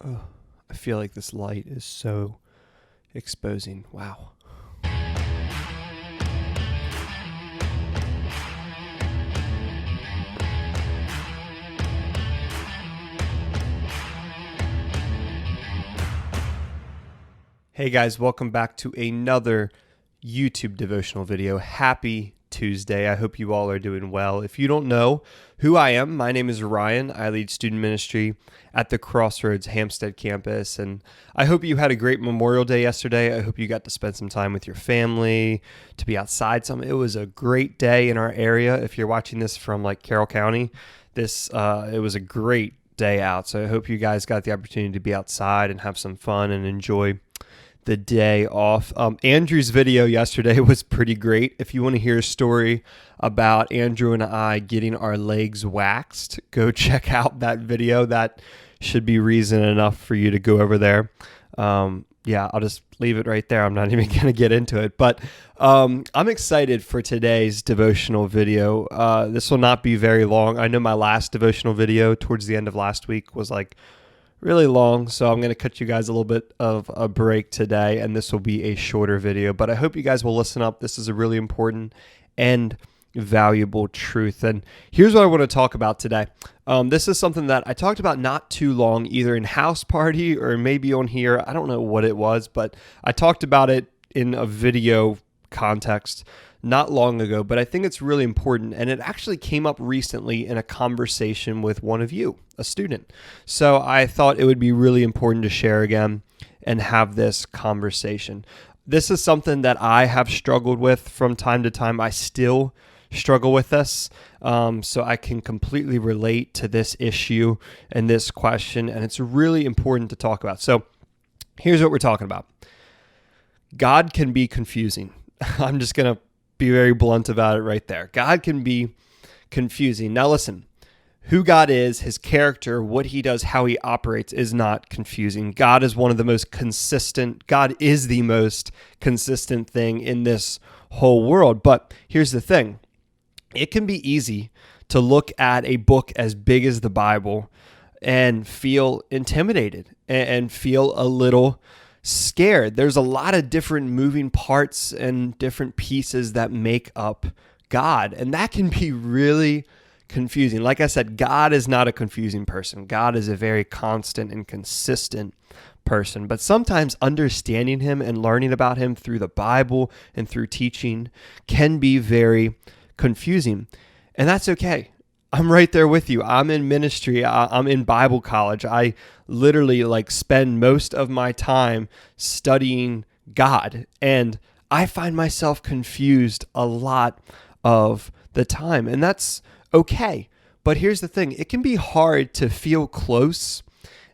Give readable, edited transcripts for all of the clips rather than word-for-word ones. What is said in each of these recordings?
Oh, I feel like this light is so exposing. Wow. Hey guys, welcome back to another YouTube devotional video. Happy Tuesday. I hope you all are doing well. If you don't know who I am, my name is Ryan. I lead student ministry at the Crossroads Hampstead campus, and I hope you had a great Memorial Day yesterday. I hope you got to spend some time with your family, to be outside some. It was a great day in our area. If you're watching this from like Carroll County, it was a great day out. So I hope you guys got the opportunity to be outside and have some fun and enjoy the day off. Andrew's video yesterday was pretty great. If you want to hear a story about Andrew and I getting our legs waxed, go check out that video. That should be reason enough for you to go over there. I'll just leave it right there. I'm not even going to get into it, but I'm excited for today's devotional video. This will not be very long. I know my last devotional video towards the end of last week was like really long, so I'm going to cut you guys a little bit of a break today, and this will be a shorter video, but I hope you guys will listen up. This is a really important and valuable truth, and here's what I want to talk about today. This is something that I talked about not too long, either in House Party or maybe on here. I don't know what it was, but I talked about it in a video context not long ago, but I think it's really important, and it actually came up recently in a conversation with one of you, a student. So I thought it would be really important to share again and have this conversation. This is something that I have struggled with from time to time. I still struggle with this, so I can completely relate to this issue and this question, and it's really important to talk about. So here's what we're talking about. God can be confusing. I'm just going to be very blunt about it right there. God can be confusing. Now listen, who God is, his character, what he does, how he operates is not confusing. God is the most consistent thing in this whole world. But here's the thing. It can be easy to look at a book as big as the Bible and feel intimidated and feel a little scared. There's a lot of different moving parts and different pieces that make up God, and that can be really confusing. Like I said, God is not a confusing person. God is a very constant and consistent person, but sometimes understanding him and learning about him through the Bible and through teaching can be very confusing, and that's okay. I'm right there with you. I'm in ministry. I'm in Bible college. I literally spend most of my time studying God, and I find myself confused a lot of the time, and that's okay. But here's the thing. It can be hard to feel close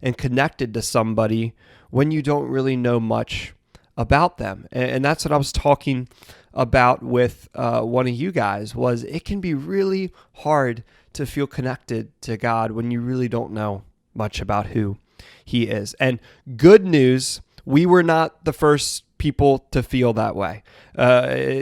and connected to somebody when you don't really know much about them. And that's what I was talking about with one of you guys. Was it can be really hard to feel connected to God when you really don't know much about who he is. And good news, we were not the first people to feel that way.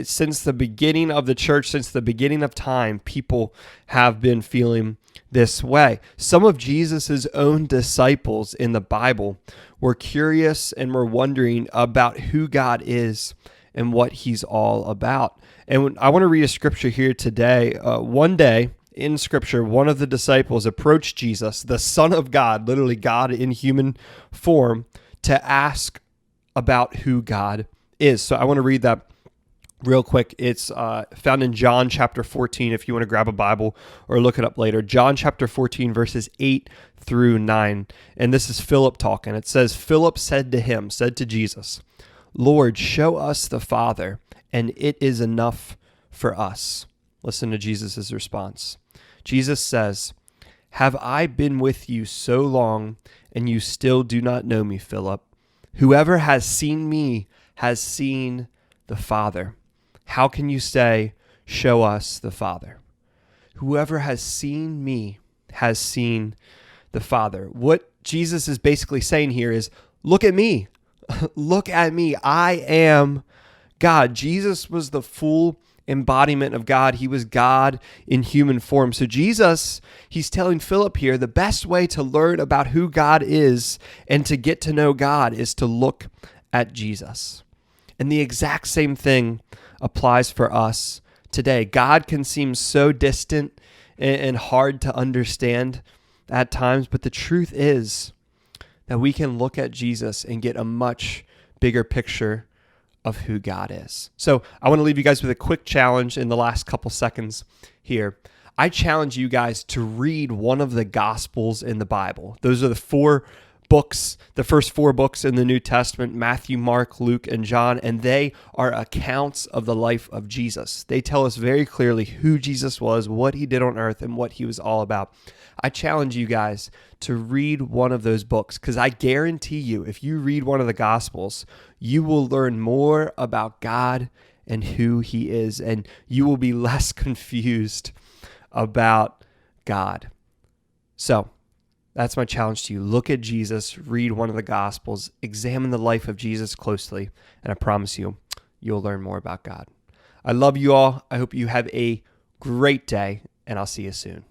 Since the beginning of the church, since the beginning of time, people have been feeling this way. Some of Jesus's own disciples in the Bible were curious and were wondering about who God is and what he's all about. And I want to read a scripture here today. One day in scripture, one of the disciples approached Jesus, the Son of God, literally God in human form, to ask about who God is. So I want to read that real quick. It's found in John chapter 14, if you want to grab a Bible or look it up later. John chapter 14, verses 8 through 9. And this is Philip talking. It says, Philip said to Jesus, Lord, show us the Father, and it is enough for us. Listen to Jesus' response. Jesus says, have I been with you so long, and you still do not know me, Philip? Whoever has seen me has seen the Father. How can you say, show us the Father? Whoever has seen me has seen the Father. What Jesus is basically saying here is, look at me. Look at me. I am God. Jesus was the full embodiment of God. He was God in human form. So Jesus, he's telling Philip here, the best way to learn about who God is and to get to know God is to look at Jesus. And the exact same thing applies for us today. God can seem so distant and hard to understand at times, but the truth is that we can look at Jesus and get a much bigger picture of who God is. So I want to leave you guys with a quick challenge in the last couple seconds here. I challenge you guys to read one of the Gospels in the Bible. Those are the first four books in the New Testament: Matthew, Mark, Luke, and John, and they are accounts of the life of Jesus. They tell us very clearly who Jesus was, what he did on earth, and what he was all about. I challenge you guys to read one of those books, because I guarantee you, if you read one of the Gospels, you will learn more about God and who he is, and you will be less confused about God. So that's my challenge to you. Look at Jesus, read one of the Gospels, examine the life of Jesus closely, and I promise you, you'll learn more about God. I love you all. I hope you have a great day, and I'll see you soon.